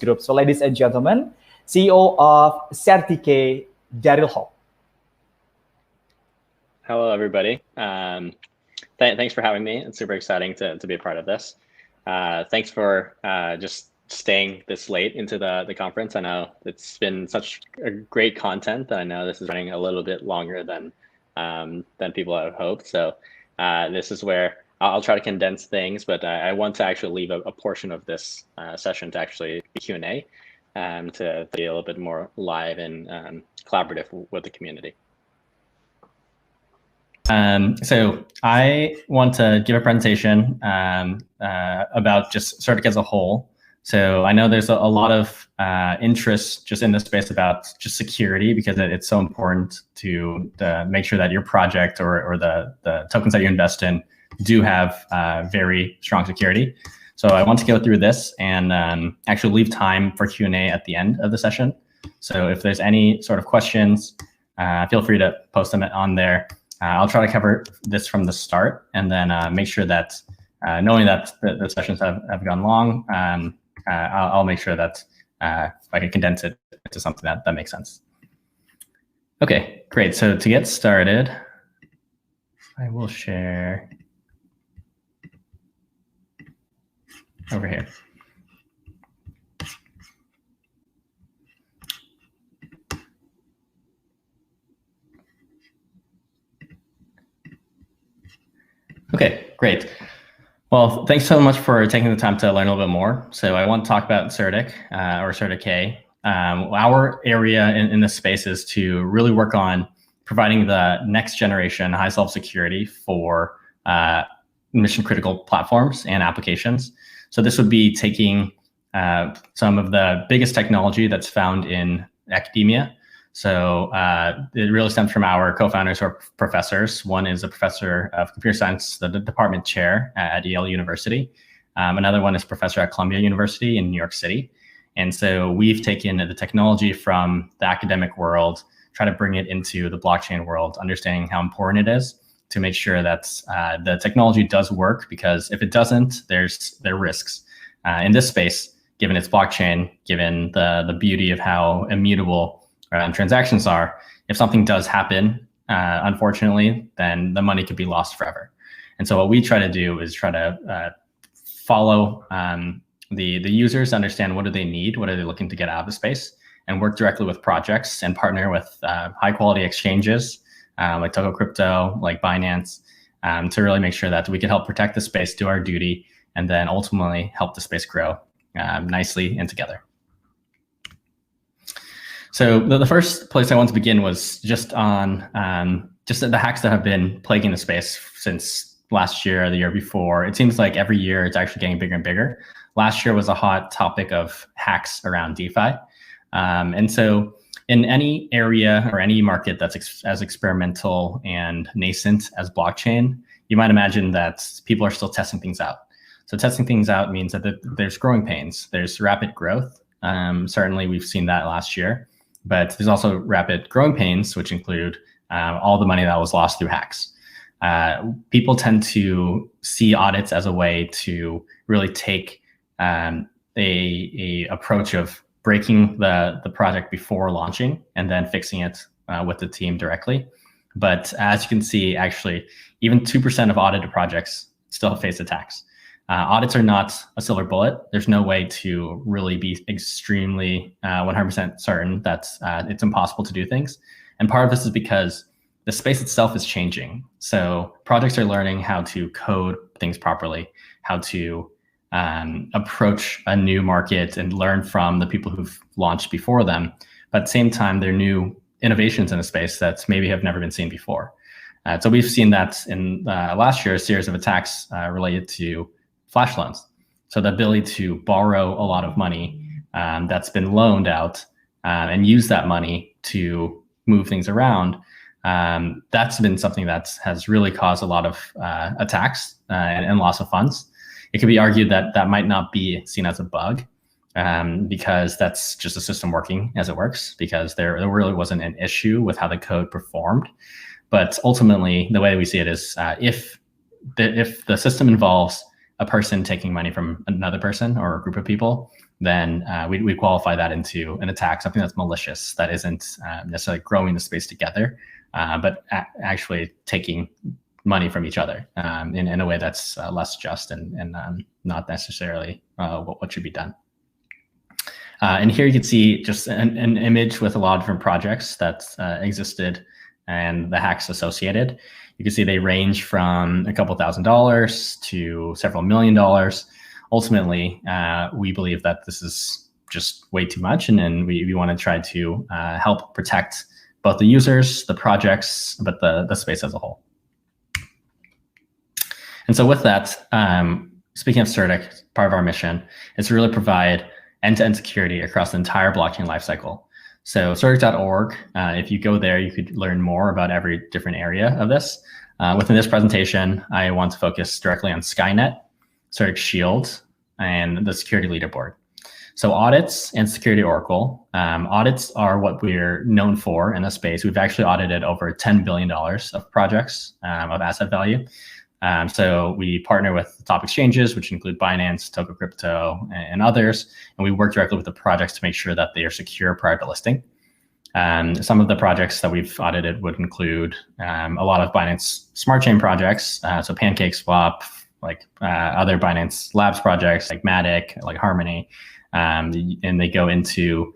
group. So ladies and gentlemen, CEO of CertiK, Daryl Hok. Hello, everybody. Thanks for having me. It's super exciting to be a part of this. Thanks for just staying this late into the conference. I know it's been such a great content that I know this is running a little bit longer than people had hoped. So this is where I'll try to condense things, but I want to actually leave a portion of this session to actually be Q&A to be a little bit more live and collaborative with the community. So I want to give a presentation about just CertiK as a whole. So I know there's a lot of interest just in this space about just security, because it's so important to make sure that your project or the tokens that you invest in do have very strong security. So I want to go through this and actually leave time for Q&A at the end of the session. So if there's any sort of questions, feel free to post them on there. I'll try to cover this from the start, and then make sure that, knowing that the sessions have gone long, I'll make sure that I can condense it into something that makes sense. Okay, great. So to get started, I will share over here. Okay, great. Well, thanks so much for taking the time to learn a little bit more. So I want to talk about CertiK or CertiK. Our area in this space is to really work on providing the next generation high self-security for mission critical platforms and applications. So this would be taking some of the biggest technology that's found in academia. So it really stems from our co-founders who are professors. One is a professor of computer science, the department chair at Yale University. Another one is professor at Columbia University in New York City. And so we've taken the technology from the academic world, try to bring it into the blockchain world, understanding how important it is to make sure that the technology does work, because if it doesn't, there are risks. In this space, given its blockchain, given the beauty of how immutable transactions are, if something does happen, unfortunately, then the money could be lost forever. And so what we try to do is try to follow the users, understand what do they need, what are they looking to get out of the space, and work directly with projects and partner with high quality exchanges like Tokocrypto, like Binance, to really make sure that we can help protect the space, do our duty, and then ultimately help the space grow nicely and together. So the first place I want to begin was just on just the hacks that have been plaguing the space since last year or the year before. It seems like every year it's actually getting bigger and bigger. Last year was a hot topic of hacks around DeFi. And so in any area or any market that's as experimental and nascent as blockchain, you might imagine that people are still testing things out. So testing things out means that there's growing pains, there's rapid growth. Certainly we've seen that last year. But there's also rapid growing pains, which include all the money that was lost through hacks. People tend to see audits as a way to really take a approach of breaking the project before launching and then fixing it with the team directly. But as you can see, actually, even 2% of audited projects still face attacks. Audits are not a silver bullet. There's no way to really be extremely 100% certain that it's impossible to do things. And part of this is because the space itself is changing. So projects are learning how to code things properly, how to approach a new market and learn from the people who've launched before them. But at the same time, there are new innovations in a space that maybe have never been seen before. So we've seen that in last year, a series of attacks related to flash loans. So the ability to borrow a lot of money that's been loaned out and use that money to move things around, that's been something that has really caused a lot of attacks and loss of funds. It could be argued that that might not be seen as a bug because that's just a system working as it works, because there really wasn't an issue with how the code performed. But ultimately, the way we see it is if the system involves a person taking money from another person or a group of people, then we qualify that into an attack, something that's malicious, that isn't necessarily growing the space together, but actually taking money from each other in a way that's less just and not necessarily what should be done. And here you can see just an image with a lot of different projects that existed and the hacks associated. You can see they range from a couple $1,000s to several $1 million. Ultimately, we believe that this is just way too much, and we want to try to help protect both the users, the projects, but the space as a whole. And so with that, speaking of CertiK, part of our mission is to really provide end-to-end security across the entire blockchain lifecycle. So CertiK.org, if you go there, you could learn more about every different area of this. Within this presentation, I want to focus directly on Skynet, Certix Shield, and the security leaderboard. So audits and security oracle. Audits are what we're known for in the space. We've actually audited over $10 billion of projects of asset value. So we partner with top exchanges, which include Binance, Tokocrypto, and others, and we work directly with the projects to make sure that they are secure prior to listing. Some of the projects that we've audited would include a lot of Binance Smart Chain projects, so PancakeSwap, like other Binance Labs projects like Matic, like Harmony, and they go into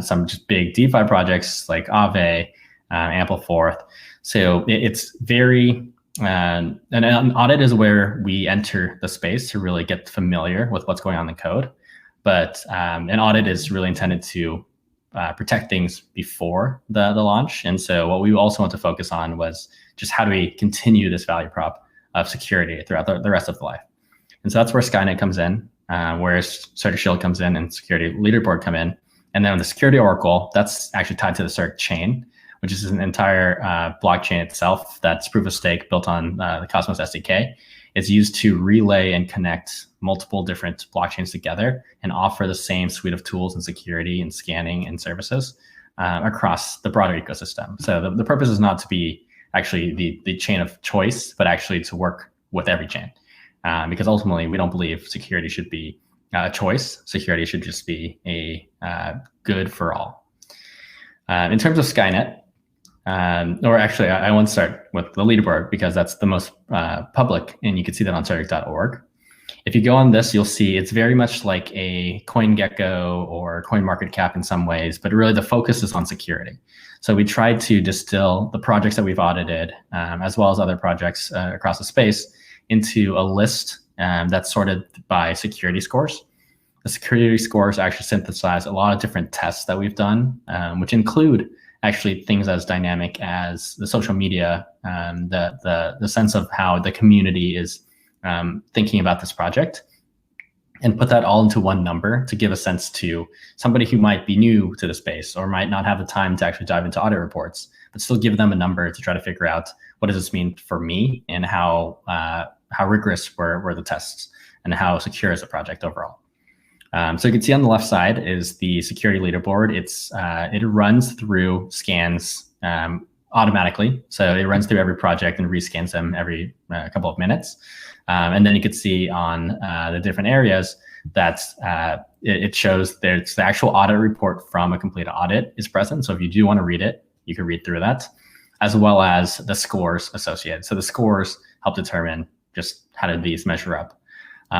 some just big DeFi projects like Aave, Ampleforth. So it's very and an audit is where we enter the space to really get familiar with what's going on in the code. But an audit is really intended to protect things before the launch. And so what we also want to focus on was just how do we continue this value prop of security throughout the rest of the life. And so that's where Skynet comes in, where Certix Shield comes in and security leaderboard come in. And then the security oracle, that's actually tied to the Certix chain, which is an entire blockchain itself that's proof of stake built on the Cosmos SDK. It's used to relay and connect multiple different blockchains together and offer the same suite of tools and security and scanning and services across the broader ecosystem. So the purpose is not to be actually the chain of choice, but actually to work with every chain. Because ultimately, we don't believe security should be a choice. Security should just be a good for all. In terms of Skynet, or actually, I want to start with the leaderboard because that's the most public, and you can see that on CertiK.org. If you go on this, you'll see it's very much like a CoinGecko or CoinMarketCap in some ways, but really the focus is on security. So we tried to distill the projects that we've audited, as well as other projects across the space, into a list that's sorted by security scores. The security scores actually synthesize a lot of different tests that we've done, which include actually things as dynamic as the social media, the sense of how the community is thinking about this project, and put that all into one number to give a sense to somebody who might be new to the space or might not have the time to actually dive into audit reports, but still give them a number to try to figure out what does this mean for me and how rigorous were the tests and how secure is the project overall. So you can see on the left side is the security leaderboard. It runs through scans automatically. So it runs through every project and rescans them every couple of minutes. And then you can see on the different areas that it shows there's the actual audit report from a complete audit is present. So if you do want to read it, you can read through that, as well as the scores associated. So the scores help determine just how did these measure up.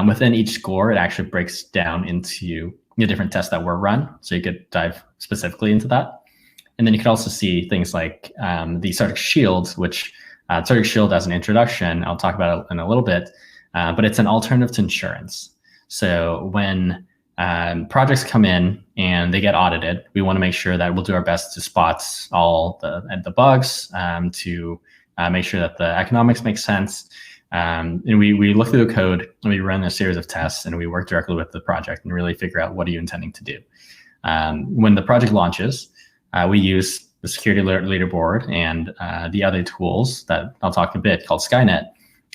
Within each score, it actually breaks down into the different tests that were run. So you could dive specifically into that. And then you can also see things like the Certix Shield, which Certix Shield as an introduction, I'll talk about it in a little bit, but it's an alternative to insurance. So when projects come in and they get audited, we want to make sure that we'll do our best to spot all the bugs, to make sure that the economics make sense. And we look through the code and we run a series of tests and we work directly with the project and really figure out what are you intending to do. When the project launches, we use the security leaderboard and the other tools that I'll talk a bit called Skynet.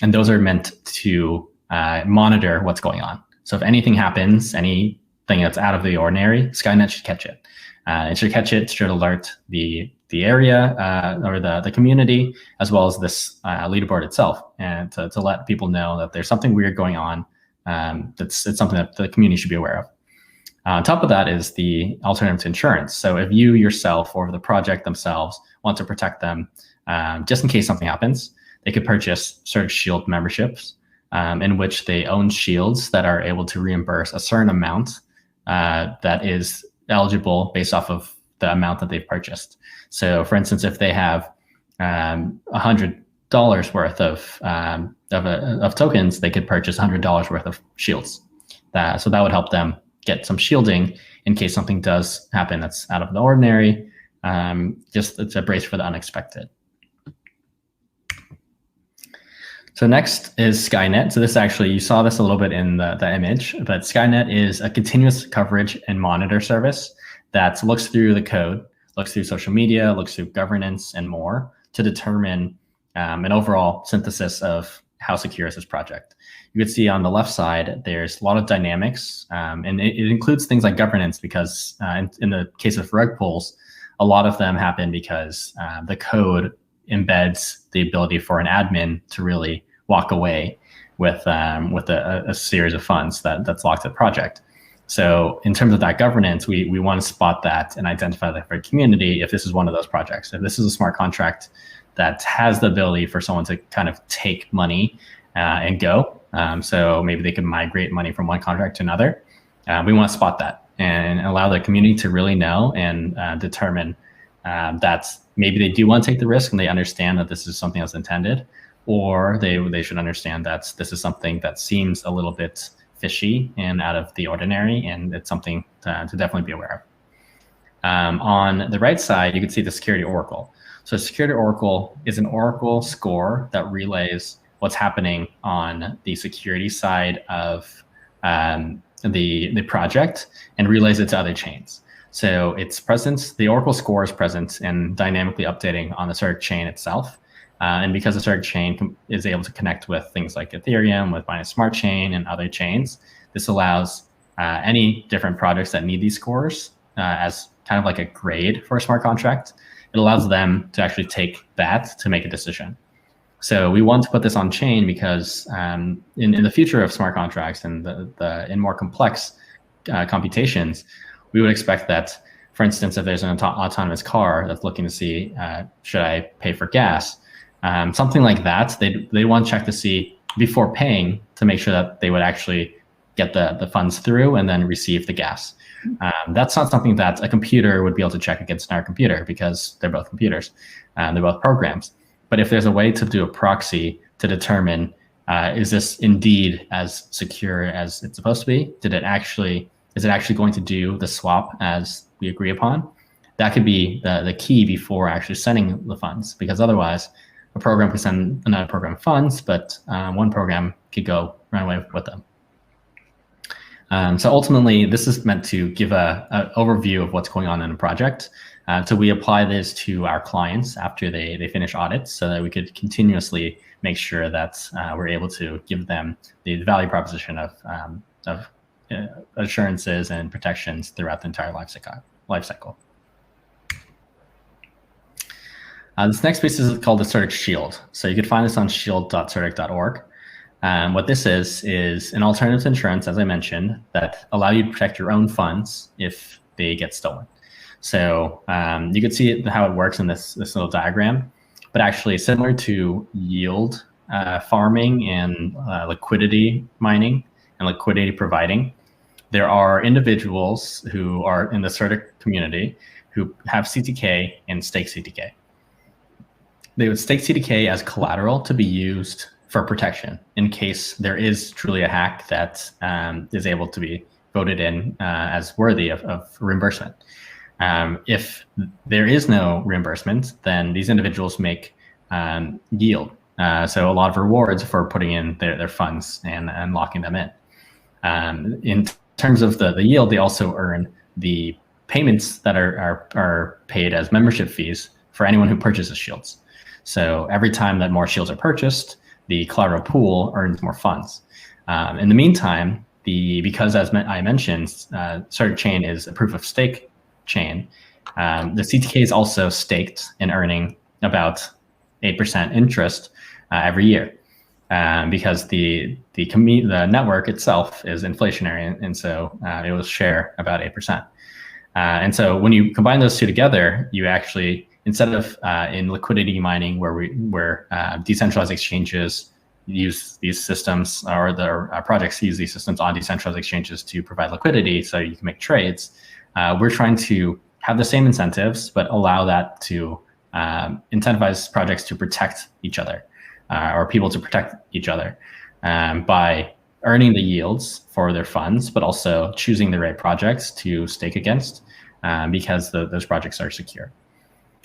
And those are meant to monitor what's going on. So if anything happens, anything that's out of the ordinary, Skynet should catch it. It should catch it, should alert the area or the community, as well as this leaderboard itself, and to let people know that there's something weird going on it's something that the community should be aware of. On top of that is the alternative to insurance. So if you yourself or the project themselves want to protect them, just in case something happens, they could purchase Certix Shield memberships in which they own shields that are able to reimburse a certain amount that is eligible based off of the amount that they've purchased. So for instance, if they have $100 worth of tokens, they could purchase $100 worth of shields. So that would help them get some shielding in case something does happen that's out of the ordinary. Just it's a brace for the unexpected. So next is Skynet. So this actually, you saw this a little bit in the image, but Skynet is a continuous coverage and monitor service that looks through the code, looks through social media, looks through governance and more to determine an overall synthesis of how secure is this project. You can see on the left side, there's a lot of dynamics, and it includes things like governance because in the case of rug pulls, a lot of them happen because the code embeds the ability for an admin to really walk away with a series of funds that's locked to the project. So in terms of that governance, we want to spot that and identify that for a community if this is one of those projects. If this is a smart contract that has the ability for someone to kind of take money and go, so maybe they could migrate money from one contract to another, we want to spot that and allow the community to really know and determine that maybe they do want to take the risk and they understand that this is something that's intended, or they should understand that this is something that seems a little bit fishy and out of the ordinary, and it's something to definitely be aware of. On the right side, you can see the security oracle. So security oracle is an oracle score that relays what's happening on the security side of the project and relays it to other chains. So it's present, the oracle score is present and dynamically updating on the Certix chain itself. And because the Certix chain is able to connect with things like Ethereum, with Binance Smart Chain and other chains, this allows any different projects that need these scores as kind of like a grade for a smart contract. It allows them to actually take that to make a decision. So we want to put this on chain because in the future of smart contracts and in more complex computations, we would expect that, for instance, if there's an autonomous car that's looking to see, should I pay for gas? Something like that, they want to check to see before paying to make sure that they would actually get the funds through and then receive the gas. That's not something that a computer would be able to check against another computer because they're both computers, they're both programs. But if there's a way to do a proxy to determine, is this indeed as secure as it's supposed to be? Is it actually going to do the swap as we agree upon? That could be the key before actually sending the funds, because otherwise a program could send another program funds, but one program could run away with them. So ultimately, this is meant to give an overview of what's going on in a project. So we apply this to our clients after they finish audits so that we could continuously make sure that we're able to give them the value proposition of assurances and protections throughout the entire life cycle. This next piece is called the Certix Shield. So you can find this on shield.certic.org. What this is an alternative to insurance, as I mentioned, that allow you to protect your own funds if they get stolen. So you can see how it works in this little diagram, but actually similar to yield farming and liquidity mining and liquidity providing, there are individuals who are in the CertiK community who have CertiK and stake CertiK. They would stake CertiK as collateral to be used for protection in case there is truly a hack that is able to be voted in as worthy of reimbursement. If there is no reimbursement, then these individuals make yield. So a lot of rewards for putting in their funds and locking them in. In terms of the yield, they also earn the payments that are paid as membership fees for anyone who purchases shields. So every time that more shields are purchased, the collateral pool earns more funds. In the meantime, because as I mentioned, Certix chain is a proof of stake chain. The CertiK is also staked and earning about 8% interest every year. because the network itself is inflationary, and so it will share about 8%. And so when you combine those two together, you actually, instead of in liquidity mining where decentralized exchanges use these systems, or the projects use these systems on decentralized exchanges to provide liquidity so you can make trades, we're trying to have the same incentives, but allow that to incentivize projects to protect each other, or people to protect each other by earning the yields for their funds, but also choosing the right projects to stake against because those projects are secure.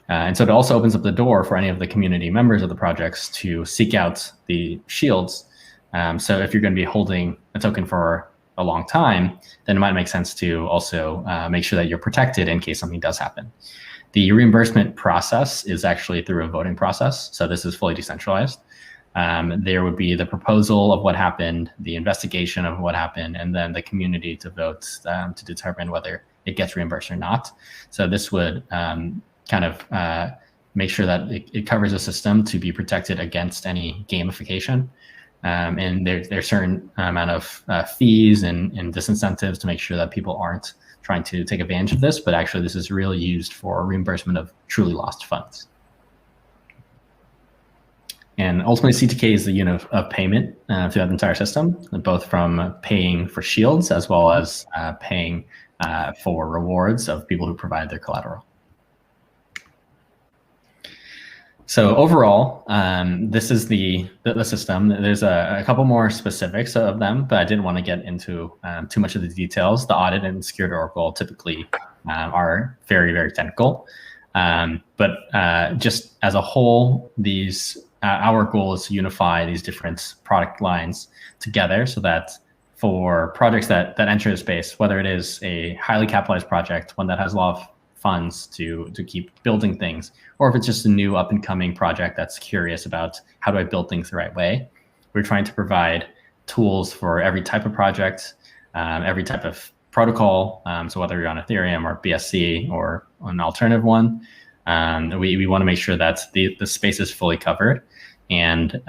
And so it also opens up the door for any of the community members of the projects to seek out the shields. So if you're going to be holding a token for a long time, then it might make sense to also make sure that you're protected in case something does happen. The reimbursement process is actually through a voting process. So this is fully decentralized. There would be the proposal of what happened, the investigation of what happened, and then the community to vote to determine whether it gets reimbursed or not. So this would kind of make sure that it covers a system to be protected against any gamification. And there's certain amount of fees and disincentives to make sure that people aren't trying to take advantage of this, but actually this is really used for reimbursement of truly lost funds. And ultimately, CertiK is the unit of payment throughout the entire system, both from paying for shields as well as paying for rewards of people who provide their collateral. So overall, this is the system. There's a couple more specifics of them, but I didn't want to get into too much of the details. The audit and Secured Oracle typically are very, very technical. But just as a whole, our goal is to unify these different product lines together so that for projects that enter the space, whether it is a highly capitalized project, one that has a lot of funds to keep building things, or if it's just a new up and coming project that's curious about how do I build things the right way, we're trying to provide tools for every type of project, every type of protocol. So whether you're on Ethereum or BSC or an alternative one, we want to make sure that the space is fully covered, and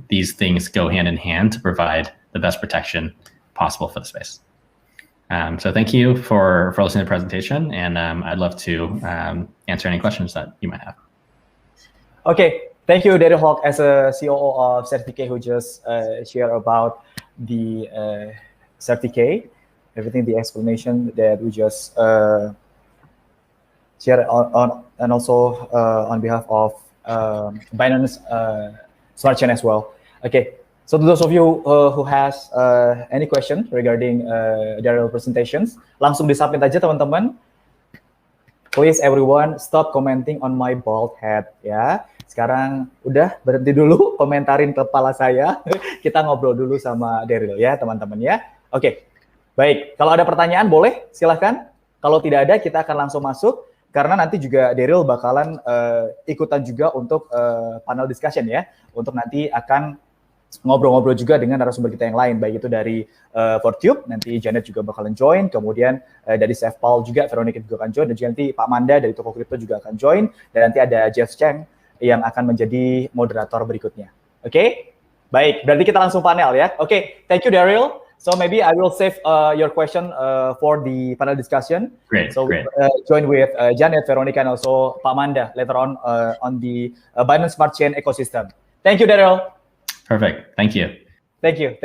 these things go hand in hand to provide the best protection possible for the space. So thank you for listening to the presentation, and I'd love to answer any questions that you might have. Okay, thank you, Daryl Hok, as a COO of CertiK, who just shared about the CertiK, everything, the explanation that we just shared on, and also on behalf of Binance Smart Chain as well. Okay. So to those of you who has any question regarding Daryl presentations, langsung disubmit aja teman-teman. Please everyone stop commenting on my bald head ya. Sekarang udah berhenti dulu komentarin kepala saya. Kita ngobrol dulu sama Daryl ya teman-teman ya. Oke, baik. Kalau ada pertanyaan boleh silahkan. Kalau tidak ada kita akan langsung masuk. Karena nanti juga Daryl bakalan ikutan juga untuk panel discussion ya. Untuk nanti akan ngobrol-ngobrol juga dengan narasumber kita yang lain, baik itu dari Fortube, nanti Janet juga bakalan join, kemudian dari Paul juga, Veronica juga akan join, dan juga nanti Pak Manda dari Tokocrypto juga akan join, dan nanti ada Jeff Cheng yang akan menjadi moderator berikutnya. Oke? Baik, berarti kita langsung panel ya. Oke, thank you Daryl. So maybe I will save your question for the panel discussion. Great, so great. Join with Janet, Veronica, and also Pak Manda later on the Binance Smart Chain ecosystem. Thank you, Daryl. Perfect. Thank you. Thank you.